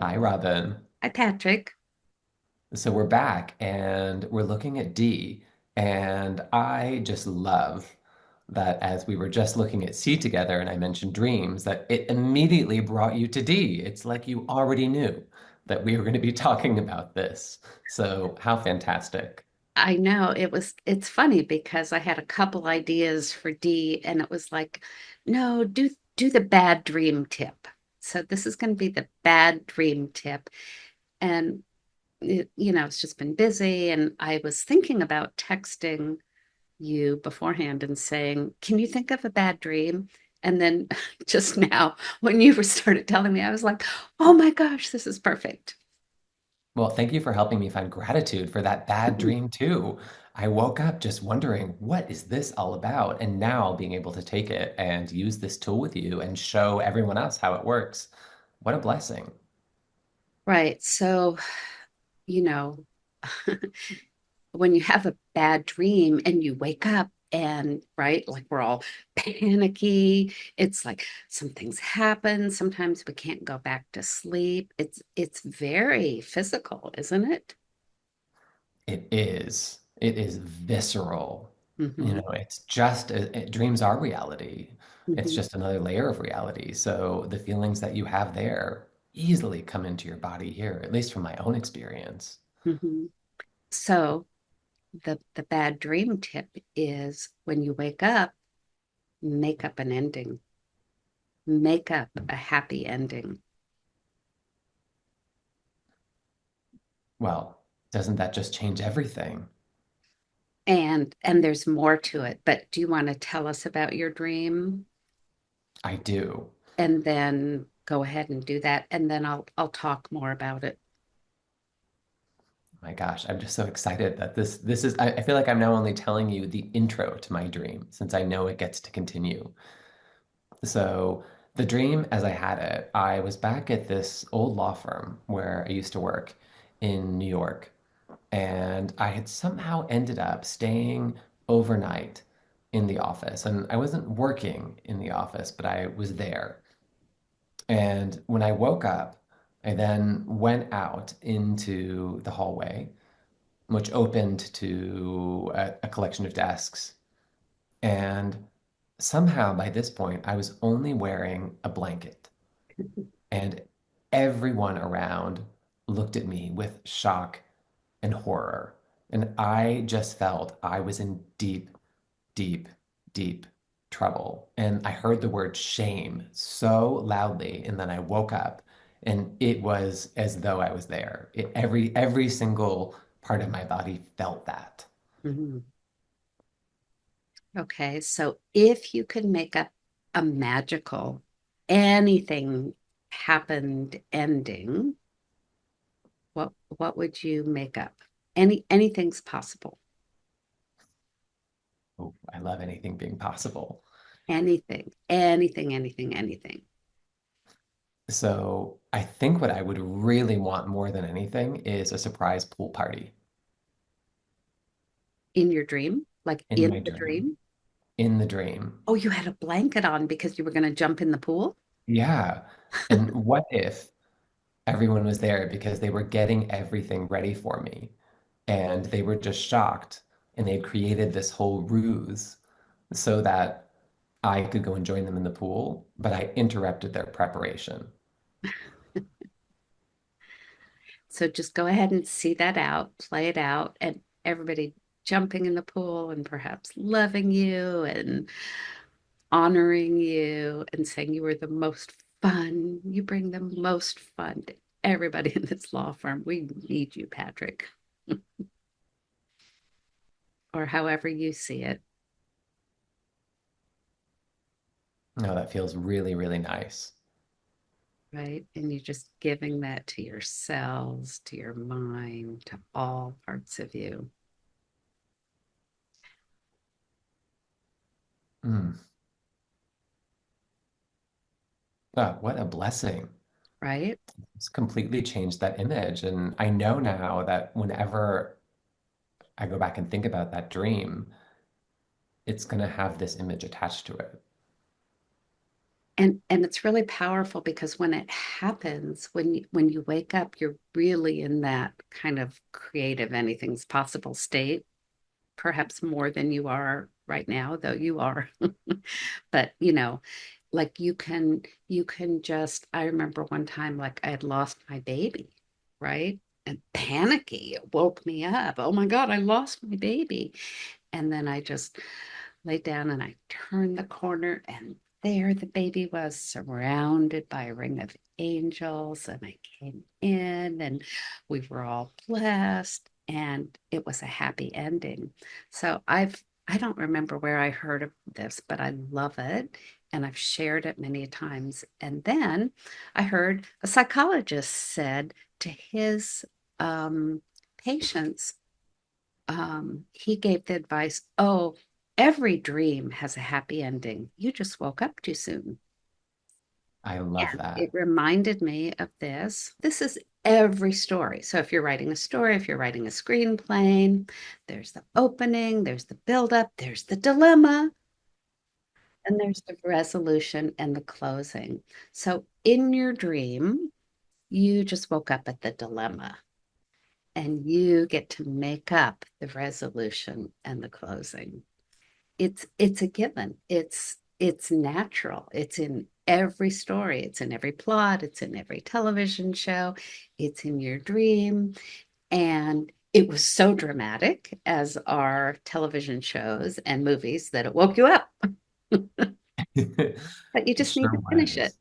Hi, Robin. Hi, Patrick. So we're back and we're looking at D. And I just love that as we were just looking at C together and I mentioned dreams, that it immediately brought you to D. It's like you already knew that we were going to be talking about this. So how fantastic. I know it's funny because I had a couple ideas for D and it was like, no, do the bad dream tip. So this is going to be the bad dream tip. And it's just been busy and I was thinking about texting you beforehand and saying, "Can you think of a bad dream?" And then just now when you were started telling me, I was like, "Oh my gosh, this is perfect." Well, thank you for helping me find gratitude for that bad dream too. I woke up just wondering, what is this all about? And now being able to take it and use this tool with you and show everyone else how it works. What a blessing. Right. So, you know, when you have a bad dream and you wake up and right, like we're all panicky, it's like something's happened. Sometimes we can't go back to sleep. It's very physical, isn't it? It is. It is visceral. Hmm. It's just dreams are reality. It's Hmm. just another layer of reality. So the feelings that you have there easily come into your body here, at least from my own experience. Hmm. So the bad dream tip is when you wake up, make up an ending, make up a happy ending. Well, doesn't that just change everything? And there's more to it, but do you want to tell us about your dream? I do. And then go ahead and do that, and then I'll talk more about it. My gosh, I'm just so excited that this is I feel like I'm now only telling you the intro to my dream since I know it gets to continue. So the dream as I had it, I was back at this old law firm where I used to work in New York, and I had somehow ended up staying overnight in the office. And I wasn't working in the office, but I was there. And when I woke up, I then went out into the hallway which opened to a collection of desks. And somehow by this point, I was only wearing a blanket. And everyone around looked at me with shock and horror. And I just felt I was in deep, deep, deep trouble. And I heard the word shame so loudly. And then I woke up and it was as though I was there. Every single part of my body felt that. Mhm. Okay, so if you could make up a magical anything happened ending, what would you make up? Anything's possible. Oh, I love anything being possible. Anything. So I think what I would really want more than anything is a surprise pool party In your dream, like in in my the dream. dream. In the dream. Oh, you had a blanket on because you were going to jump in the pool? Yeah. And what if everyone was there because they were getting everything ready for me and they were just shocked and they had created this whole ruse so that I could go and join them in the pool, but I interrupted their preparation. So just go ahead and see that out, play it out, and everybody jumping in the pool and perhaps loving you and honoring you and saying you were the most fun. You bring the most fun to everybody in this law firm. We need you, Patrick, or however you see it, No, that feels really, really nice. right? And you're just giving that to your cells, to your mind, to all parts of you, Mm. Oh, what a blessing. right? It's completely changed that image. And I know now that whenever I go back and think about that dream, it's going to have this image attached to it. And it's really powerful because when it happens, when you wake up, you're really in that kind of creative, anything's possible state, perhaps more than you are right now, though you are. But like you can just, I remember one time like I had lost my baby, right? And panicky, it woke me up. Oh my God, I lost my baby. And then I just lay down and I turned the corner, and there the baby was surrounded by a ring of angels. And I came in and we were all blessed, and it was a happy ending. So I don't remember where I heard of this, but I love it. And I've shared it many times. And then I heard a psychologist said to his patients, he gave the advice, oh, every dream has a happy ending. You just woke up too soon. I love And it that. reminded me of this. This is every story. So if you're writing a story, if you're writing a screenplay, there's the opening, there's the buildup, there's the dilemma, and there's the resolution and the closing. So in your dream, you just woke up at the dilemma, and you get to make up the resolution and the closing. It's a given. It's natural. It's in every story. It's in every plot. It's in every television show. It's in your dream. And it was so dramatic as our television shows and movies that it woke you up. But you It just need sure to finish it. was.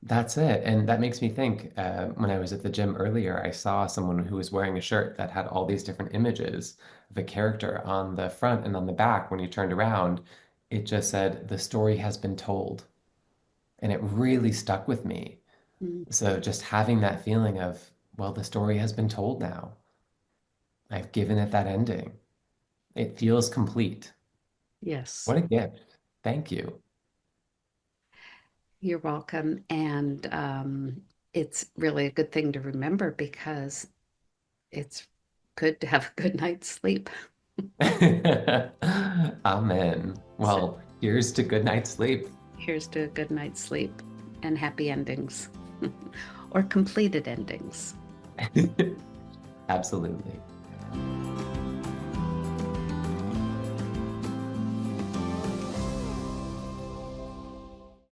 That's it. And that makes me think when I was at the gym earlier, I saw someone who was wearing a shirt that had all these different images of a character on the front and on the back. When you turned around, it just said, "The story has been told." And it really stuck with me. Mm, So just having that feeling of, well, the story has been told now. I've given it that ending. It feels complete. yes, What a gift. Thank you. you're welcome. And it's really a good thing to remember because it's good to have a good night's sleep. Amen. So Well, here's to good night's sleep. here's to a good night's sleep and happy endings or completed endings. Absolutely.